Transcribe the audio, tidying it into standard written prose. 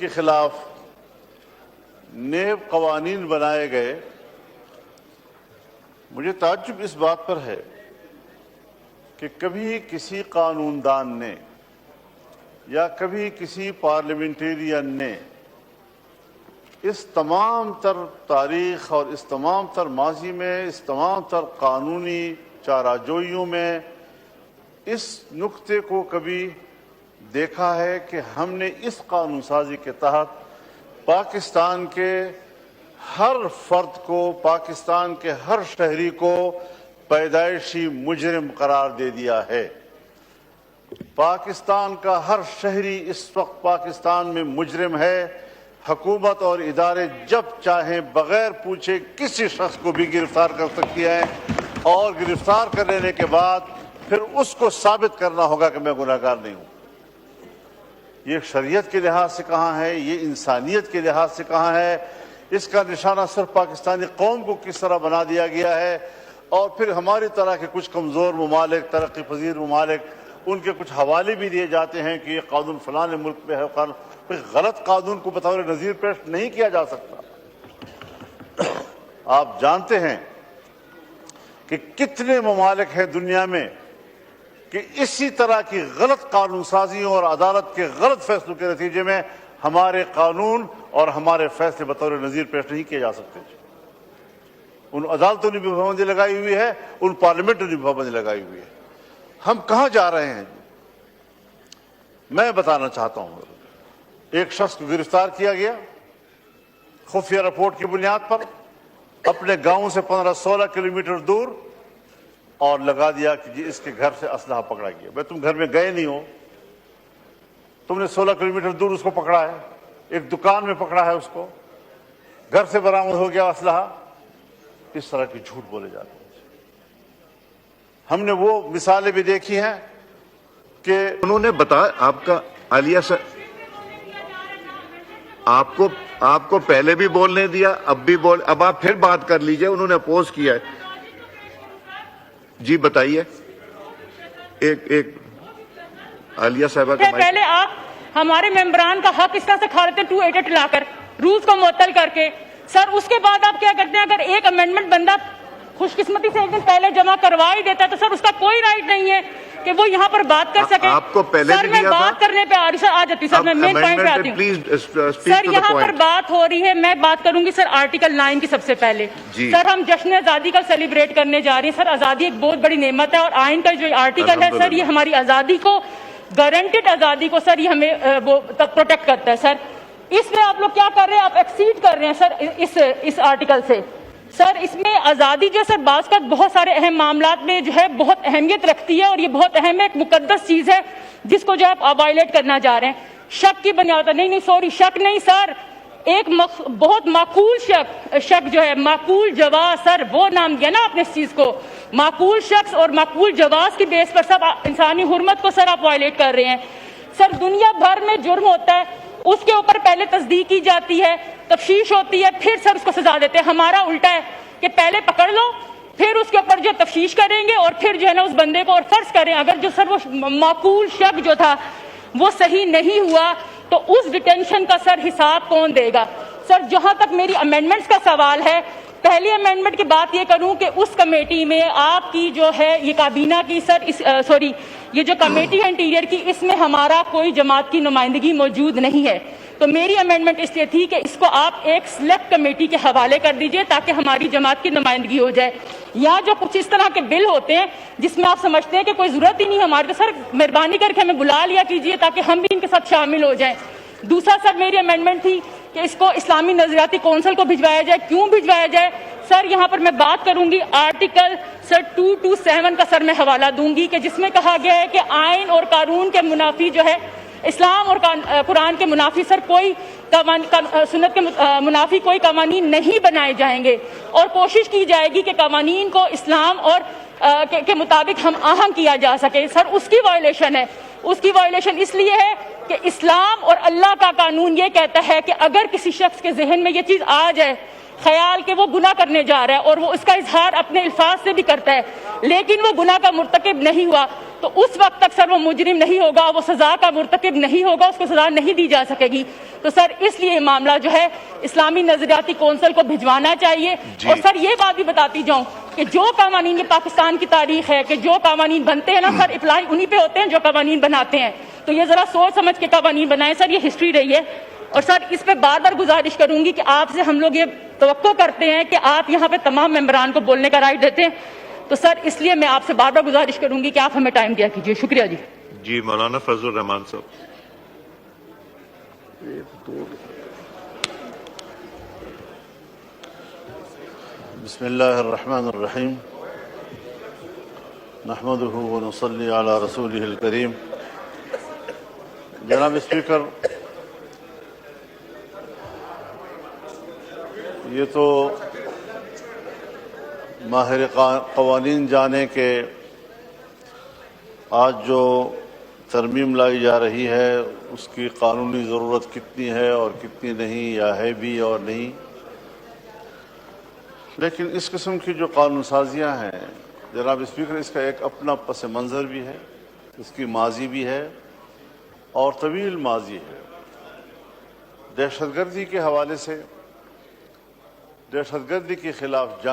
کے خلاف نیب قوانین بنائے گئے، مجھے تعجب اس بات پر ہے کہ کبھی کسی قانون دان نے یا کبھی کسی پارلیمنٹیرین نے اس تمام تر تاریخ اور اس تمام تر ماضی میں، اس تمام تر قانونی چارہ-جوئیوں میں اس نقطے کو کبھی دیکھا ہے کہ ہم نے اس قانون سازی کے تحت پاکستان کے ہر فرد کو، پاکستان کے ہر شہری کو پیدائشی مجرم قرار دے دیا ہے۔ پاکستان کا ہر شہری اس وقت پاکستان میں مجرم ہے۔ حکومت اور ادارے جب چاہیں بغیر پوچھے کسی شخص کو بھی گرفتار کر سکتی ہیں، اور گرفتار کر لینے کے بعد پھر اس کو ثابت کرنا ہوگا کہ میں گناہگار نہیں ہوں۔ یہ شریعت کے لحاظ سے کہاں ہے، یہ انسانیت کے لحاظ سے کہاں ہے؟ اس کا نشانہ صرف پاکستانی قوم کو کس طرح بنا دیا گیا ہے، اور پھر ہماری طرح کے کچھ کمزور ممالک، ترقی پذیر ممالک، ان کے کچھ حوالے بھی دیے جاتے ہیں کہ یہ قانون فلاں ملک میں ہے۔ غلط قانون کو بطور نظیر پیش نہیں کیا جا سکتا۔ آپ جانتے ہیں کہ کتنے ممالک ہیں دنیا میں کہ اسی طرح کی غلط قانون سازیوں اور عدالت کے غلط فیصلوں کے نتیجے میں ہمارے قانون اور ہمارے فیصلے بطور نظیر پیش نہیں کیے جا سکتے۔ ان عدالتوں نے بھی پابندی لگائی ہوئی ہے، ان پارلیمنٹوں نے بھی پابندی لگائی ہوئی ہے۔ ہم کہاں جا رہے ہیں؟ میں بتانا چاہتا ہوں، ایک شخص کو گرفتار کیا گیا خفیہ رپورٹ کی بنیاد پر اپنے گاؤں سے 15-16 کلومیٹر دور، اور لگا دیا کہ جی اس کے گھر سے اسلحہ پکڑا گیا۔ بھائی تم گھر میں گئے نہیں ہو، تم نے 16 کلومیٹر دور اس کو پکڑا ہے، ایک دکان میں پکڑا ہے اس کو، گھر سے برآمد ہو گیا اسلحہ۔ اس طرح کی جھوٹ بولے جاتے ہیں۔ ہم نے وہ مثالیں بھی دیکھی ہیں کہ انہوں نے بتایا آپ کا عالیہ سے آپ کو پہلے بھی بولنے دیا، اب آپ پھر بات کر لیجئے، انہوں نے اپوز کیا ہے۔ جی بتائیے۔ ایک عالیہ صاحبہ کا پہلے آپ ہمارے ممبران کا حق اس طرح سے کھا لیتے ہیں 288 لا کر، رولز کو معطل کر کے۔ سر اس کے بعد آپ کیا کرتے ہیں؟ اگر ایک امینڈمنٹ بندہ خوش قسمتی سے ایک دن پہلے جمع کروا ہی دیتا ہے تو سر اس کا کوئی رائٹ نہیں ہے کہ وہ یہاں پر بات کر سکے۔ آپ کو پہلے سر میں بات کرنے پہ آ رہی، سر آ جاتی، سر میں مین پوائنٹ پہ آتی ہوں۔ سر یہاں پر بات ہو رہی ہے، میں بات کروں گی سر آرٹیکل 9 کی سب سے پہلے۔ سر ہم جشن آزادی کا سیلیبریٹ کرنے جا رہے ہیں۔ سر آزادی ایک بہت بڑی نعمت ہے، اور آئین کا جو آرٹیکل ہے سر یہ ہماری آزادی کو، گارنٹیڈ آزادی کو سر یہ ہمیں وہ پروٹیکٹ کرتا ہے۔ سر اس میں آپ لوگ کیا کر رہے ہیں؟ آپ ایکسیڈ کر رہے ہیں سر اس آرٹیکل سے۔ سر اس میں آزادی جو سر بعض کا بہت سارے اہم معاملات میں جو ہے بہت اہمیت رکھتی ہے، اور یہ بہت اہم ہے، ایک مقدس چیز ہے جس کو جو آپ وائلیٹ کرنا جا رہے ہیں شک کی بنیاد پر۔ نہیں سوری، شک نہیں سر، ایک بہت معقول شک جو ہے، معقول جواز، سر وہ نام دیا نا آپ نے اس چیز کو، معقول شخص اور معقول جواز کی بیس پر سب انسانی حرمت کو سر آپ وائلیٹ کر رہے ہیں۔ سر دنیا بھر میں جرم ہوتا ہے، اس کے اوپر پہلے تصدیق کی جاتی ہے، تفتیش ہوتی ہے، پھر سر اس کو سزا دیتے ہیں۔ ہمارا الٹا ہے کہ پہلے پکڑ لو، پھر اس کے اوپر جو تفتیش کریں گے، اور پھر جو ہے نا اس بندے کو، اور فرض کریں اگر جو سر وہ معقول شک جو تھا وہ صحیح نہیں ہوا تو اس ڈیٹینشن کا سر حساب کون دے گا؟ سر جہاں تک میری امینڈمنٹس کا سوال ہے، پہلی امینڈمنٹ کی بات یہ کروں کہ اس کمیٹی میں آپ کی جو ہے یہ کابینہ کی سر یہ جو کمیٹی ہے انٹیریئر کی، اس میں ہمارا کوئی جماعت کی نمائندگی موجود نہیں ہے۔ تو میری امینڈمنٹ اس لیے تھی کہ اس کو آپ ایک سلیکٹ کمیٹی کے حوالے کر دیجئے تاکہ ہماری جماعت کی نمائندگی ہو جائے۔ یا جو کچھ اس طرح کے بل ہوتے ہیں جس میں آپ سمجھتے ہیں کہ کوئی ضرورت ہی نہیں ہمارے، تو سر مہربانی کر کے ہمیں بلا لیا کیجئے تاکہ ہم بھی ان کے ساتھ شامل ہو جائیں۔ دوسرا سر میری امینڈمنٹ تھی کہ اس کو اسلامی نظریاتی کونسل کو بھجوایا جائے۔ کیوں بھجوایا جائے؟ سر یہاں پر میں بات کروں گی آرٹیکل سر 227 کا سر میں حوالہ دوں گی کہ جس میں کہا گیا ہے کہ آئین اور قانون کے منافی جو ہے، اسلام اور قرآن کے منافی سر کوئی سنت کے منافی کوئی قوانین نہیں بنائے جائیں گے، اور کوشش کی جائے گی کہ قوانین کو اسلام اور کے مطابق ہم آہنگ کیا جا سکے۔ سر اس کی وائلیشن ہے، اس کی وائلیشن اس لیے ہے کہ اسلام اور اللہ کا قانون یہ کہتا ہے کہ اگر کسی شخص کے ذہن میں یہ چیز آ جائے، خیال کہ وہ گناہ کرنے جا رہا ہے، اور وہ اس کا اظہار اپنے الفاظ سے بھی کرتا ہے لیکن وہ گناہ کا مرتکب نہیں ہوا، تو اس وقت تک سر وہ مجرم نہیں ہوگا, وہ سزا کا مرتکب نہیں ہوگا, اس کو سزا نہیں دی جا سکے گی. تو سر اس لیے یہ معاملہ جو ہے اسلامی نظریاتی کونسل کو بھجوانا چاہیے. اور سر یہ بات بھی بتاتی جاؤں کہ جو قوانین میں پاکستان کی تاریخ ہے کہ جو قوانین بنتے ہیں نا سر, اپلائی انہی پہ ہوتے ہیں جو قوانین بناتے ہیں. تو یہ ذرا سوچ سمجھ کے قوانین بنائیں سر, یہ ہسٹری رہی ہے. اور سر اس پہ بار بار گزارش کروں گی کہ آپ سے ہم لوگ یہ توقع کرتے ہیں کہ آپ یہاں پہ تمام ممبران کو بولنے کا رائٹ دیتے ہیں. تو سر اس لیے میں آپ سے بار بار گزارش کروں گی کہ آپ ہمیں ٹائم دیا کیجیے. شکریہ جی. جی مولانا فضل الرحمان صاحب. بسم اللہ الرحمن الرحیم. نحمدہ ونصلی علی رسولہ الکریم. جناب اسپیکر, یہ تو ماہر قوانین جانے کہ آج جو ترمیم لائی جا رہی ہے اس کی قانونی ضرورت کتنی ہے اور کتنی نہیں, یا ہے بھی اور نہیں. لیکن اس قسم کی جو قانون سازیاں ہیں جناب اسپیکر, اس کا ایک اپنا پس منظر بھی ہے, اس کی ماضی بھی ہے اور طویل ماضی ہے. دہشت گردی کے حوالے سے, دہشت گردی کے خلاف جنگ